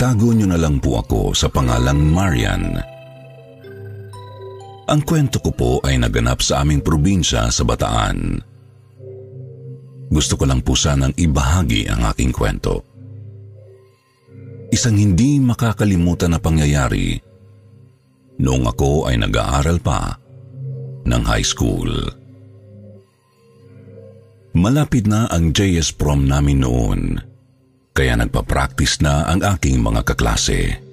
Itago niyo na lang po ako sa pangalang Marian. Ang kwento ko po ay naganap sa aming probinsya sa Bataan. Gusto ko lang po sanang ibahagi ang aking kwento. Isang hindi makakalimutan na pangyayari noong ako ay nag-aaral pa ng high school. Malapit na ang JS prom namin noon, kaya nagpa-practice na ang aking mga kaklase.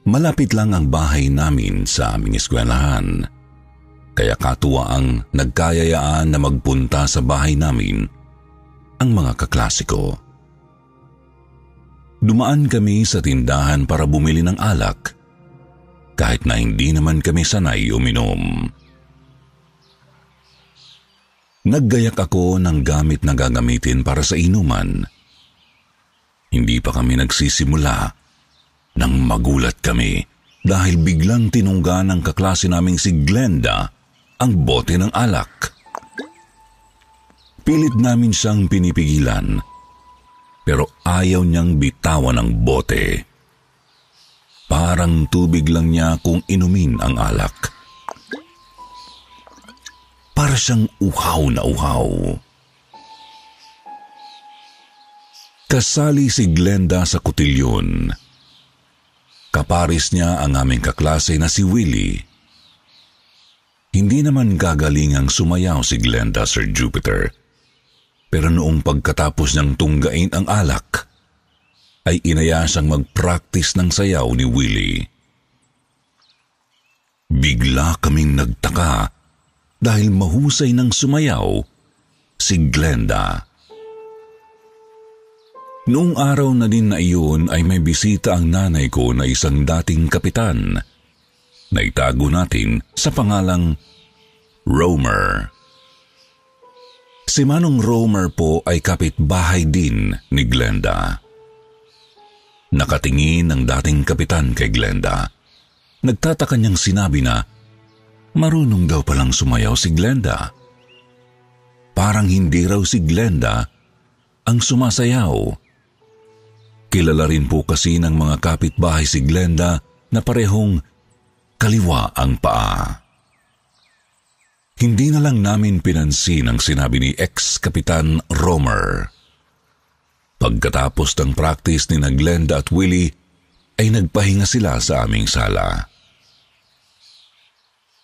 Malapit lang ang bahay namin sa aming eskwelahan, kaya katuwaang nagkayayaan na magpunta sa bahay namin ang mga kaklase ko. Dumaan kami sa tindahan para bumili ng alak, kahit na hindi naman kami sanay uminom. Naggayak ako ng gamit na gagamitin para sa inuman. Hindi pa kami nagsisimula nang magulat kami dahil biglang tinungga ng kaklase naming si Glenda ang bote ng alak. Pilit namin siyang pinipigilan, pero ayaw niyang bitawan ang bote. Parang tubig lang niya kung inumin ang alak. Para siyang uhaw na uhaw. Kasali si Glenda sa kotilyon. Kaparis niya ang aming kaklase na si Willie. Hindi naman gagaling ang sumayaw si Glenda, Sir Jupiter. Pero noong pagkatapos niyang tunggain ang alak, ay inaya siyang mag-practice ng sayaw ni Willie. Bigla kaming nagtaka dahil mahusay ng sumayaw si Glenda. Noong araw na din na iyon ay may bisita ang nanay ko na isang dating kapitan na itago natin sa pangalang Romer. Si Manong Romer po ay kapitbahay din ni Glenda. Nakatingin ang dating kapitan kay Glenda. Nagtataka niyang sinabi na marunong daw palang sumayaw si Glenda. Parang hindi raw si Glenda ang sumasayaw. Kilala rin po kasi ng mga kapitbahay si Glenda na parehong kaliwa ang paa. Hindi na lang namin pinansin ang sinabi ni ex-kapitan Romer. Pagkatapos ng practice ni Glenda at Willie, ay nagpahinga sila sa aming sala.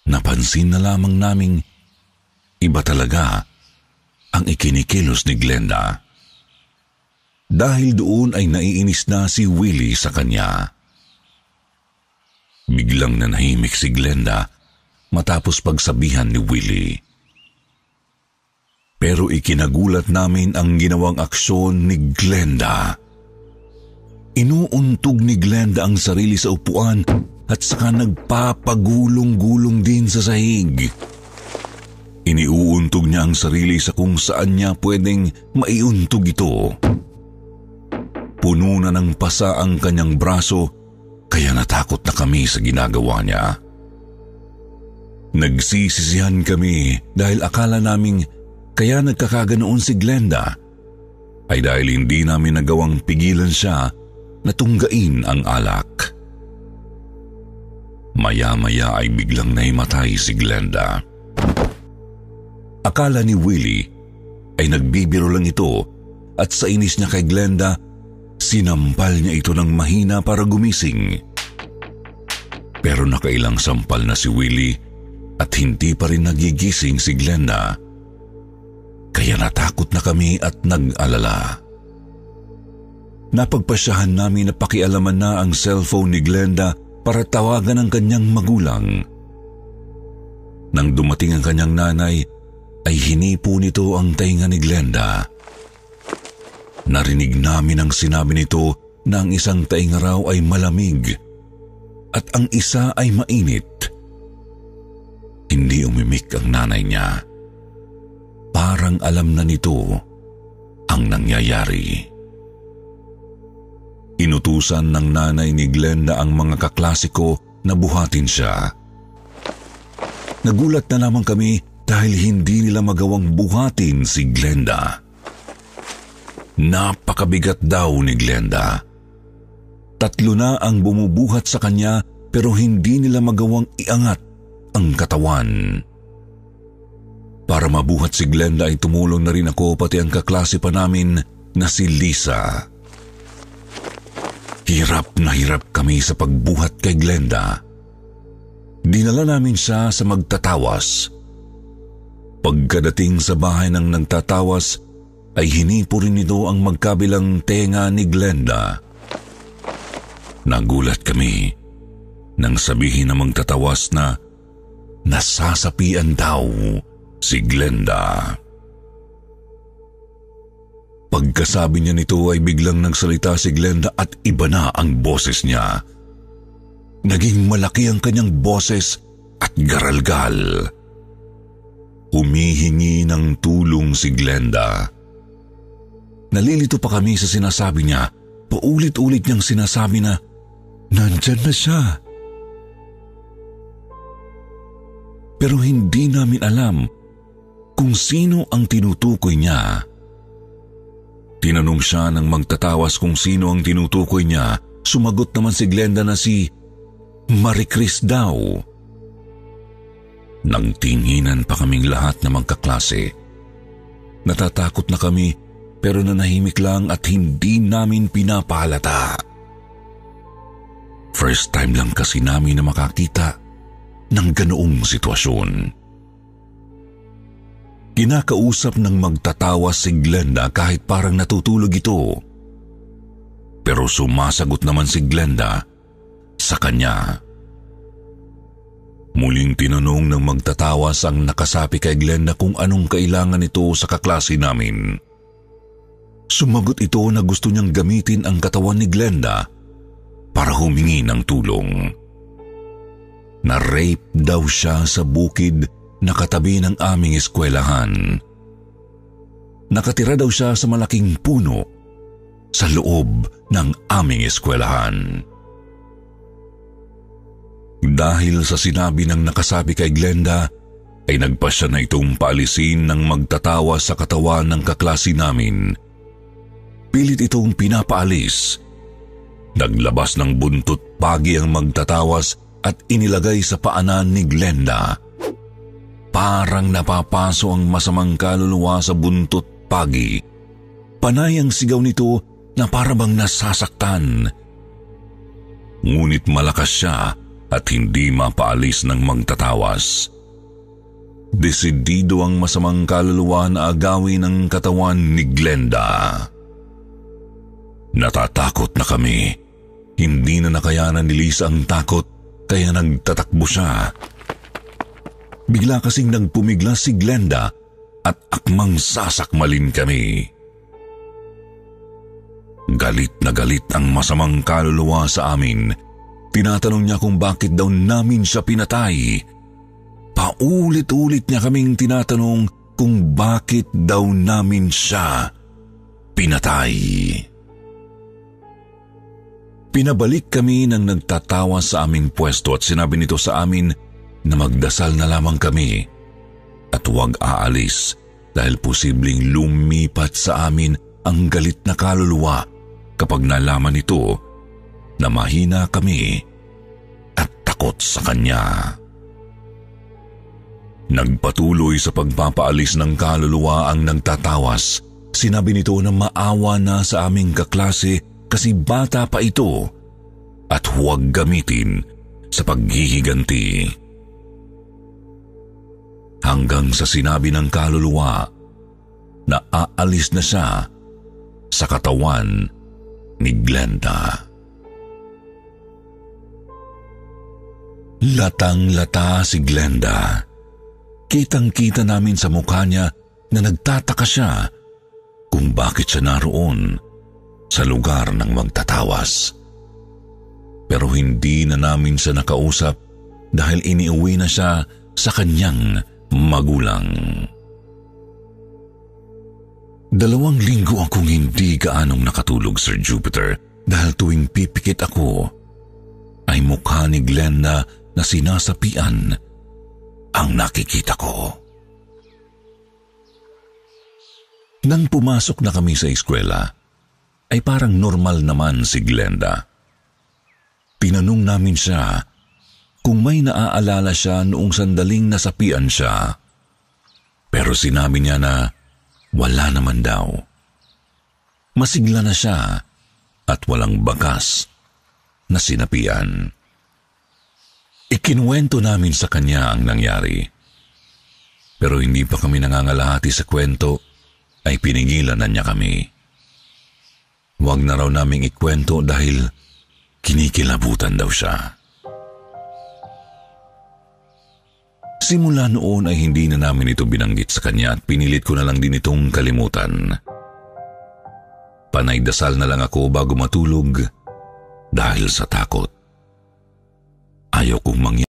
Napansin na lamang naming iba talaga ang ikinikilos ni Glenda. Dahil doon ay naiinis na si Willie sa kanya. Biglang nanahimik si Glenda matapos pagsabihan ni Willie. Pero ikinagulat namin ang ginawang aksyon ni Glenda. Inuuntog ni Glenda ang sarili sa upuan at saka nagpapagulong-gulong din sa sahig. Iniuuntog niya ang sarili sa kung saan niya pwedeng maiuntog ito. Puno na ng pasa ang kanyang braso, kaya natakot na kami sa ginagawa niya. Nagsisisihan kami dahil akala naming kaya nagkakaganoon si Glenda ay dahil hindi namin nagawang pigilan siya na tunggain ang alak. Maya-maya ay biglang naimatay si Glenda. Akala ni Willie ay nagbibiro lang ito at sa inis niya kay Glenda, sinampal niya ito ng mahina para gumising. Pero nakailang sampal na si Willie at hindi pa rin nagigising si Glenda. Kaya natakot na kami at nag-alala. Napagpasyahan namin na pakialaman na ang cellphone ni Glenda para tawagan ang kanyang magulang. Nang dumating ang kanyang nanay, ay hinipo nito ang tainga ni Glenda. Narinig namin ang sinabi nito na ang isang tainga raw ay malamig at ang isa ay mainit. Hindi umimik ang nanay niya. Parang alam na nito ang nangyayari. Inutusan ng nanay ni Glenda ang mga kaklase ko na buhatin siya. Nagulat na naman kami dahil hindi nila magawang buhatin si Glenda. Napakabigat daw ni Glenda. 3 na ang bumubuhat sa kanya pero hindi nila magawang iangat ang katawan. Para mabuhat si Glenda ay tumulong na rin ako pati ang kaklase pa namin na si Lisa. Hirap na hirap kami sa pagbuhat kay Glenda. Dinala namin siya sa magtatawas. Pagkadating sa bahay ng nagtatawas ay hinipo rin nito ang magkabilang tenga ni Glenda. Nagulat kami nang sabihin ng magtatawas na nasasapian daw si Glenda. Pagkasabi niya nito ay biglang nagsalita si Glenda at iba na ang boses niya. Naging malaki ang kanyang boses at garalgal. Humihingi ng tulong si Glenda. Nalilito pa kami sa sinasabi niya. Paulit-ulit niyang sinasabi na nandyan na siya. Pero hindi namin alam kung sino ang tinutukoy niya. Tinanong siya ng magtatawas kung sino ang tinutukoy niya. Sumagot naman si Glenda na si Maricris daw. Nangtinginan pa kaming lahat na magkaklase. Natatakot na kami pero nanahimik lang at hindi namin pinapahalata. First time lang kasi namin na makakita ng ganoong sitwasyon. Kinakausap ng magtatawas si Glenda kahit parang natutulog ito. Pero sumasagot naman si Glenda sa kanya. Muling tinanong ng magtatawas ang nakasapi kay Glenda kung anong kailangan nito sa kaklase namin. Sumagot ito na gusto niyang gamitin ang katawan ni Glenda para humingi ng tulong. Na-rape daw siya sa bukid na katabi ng aming eskwelahan. Nakatira daw siya sa malaking puno sa loob ng aming eskwelahan. Dahil sa sinabi ng nakasabi kay Glenda, ay nagpasya na itong paalisin ng magtatawa sa katawan ng kaklase namin. Pilit itong pinapaalis. Naglabas ng buntot pagi ang magtatawas at inilagay sa paanan ni Glenda. Parang napapaso ang masamang kaluluwa sa buntot pagi. Panay ang sigaw nito na parabang nasasaktan. Ngunit malakas siya at hindi mapaalis ng magtatawas. Desidido ang masamang kaluluwa na agawin ang katawan ni Glenda. Natatakot na kami. Hindi na nakayanan ni Lisa ang takot kaya nagtatakbo siya. Bigla kasing nagpumiglas si Glenda at akmang sasakmalin kami. Galit na galit ang masamang kaluluwa sa amin. Tinatanong niya kung bakit daw namin siya pinatay. Paulit-ulit niya kaming tinatanong kung bakit daw namin siya pinatay. Pinabalik kami ng nagtatawa sa aming pwesto at sinabi nito sa amin na magdasal na lamang kami at huwag aalis dahil posibleng lumipat sa amin ang galit na kaluluwa kapag nalaman nito na mahina kami at takot sa kanya. Nagpatuloy sa pagpapaalis ng kaluluwa ang nagtatawas. Sinabi nito na maawa na sa aming kaklase kasi bata pa ito at huwag gamitin sa paghihiganti. Hanggang sa sinabi ng kaluluwa na aalis na siya sa katawan ni Glenda. Latang-lata si Glenda. Kitang-kita namin sa mukha niya na nagtataka siya kung bakit siya naroon sa lugar ng magtatawas. Pero hindi na namin siya nakausap dahil iniuwi na siya sa kanyang magulang. 2 linggo akong hindi gaanong nakatulog, Sir Jupiter, dahil tuwing pipikit ako ay mukha ni Glenda na sinasapian ang nakikita ko. Nang pumasok na kami sa eskwela, ay parang normal naman si Glenda. Tinanong namin siya kung may naaalala siya noong sandaling nasapian siya. Pero sinabi niya na wala naman daw. Masigla na siya at walang bakas na sinapian. Ikinuwento namin sa kanya ang nangyari. Pero hindi pa kami nangangalahati sa kwento, ay pinigilan na niya kami. Huwag na raw naming ikwento dahil kinikilabutan daw siya. Simula noon ay hindi na namin ito binanggit sa kanya at pinilit ko na lang din itong kalimutan. Panay dasal na lang ako bago matulog dahil sa takot. Ayaw kong mangyari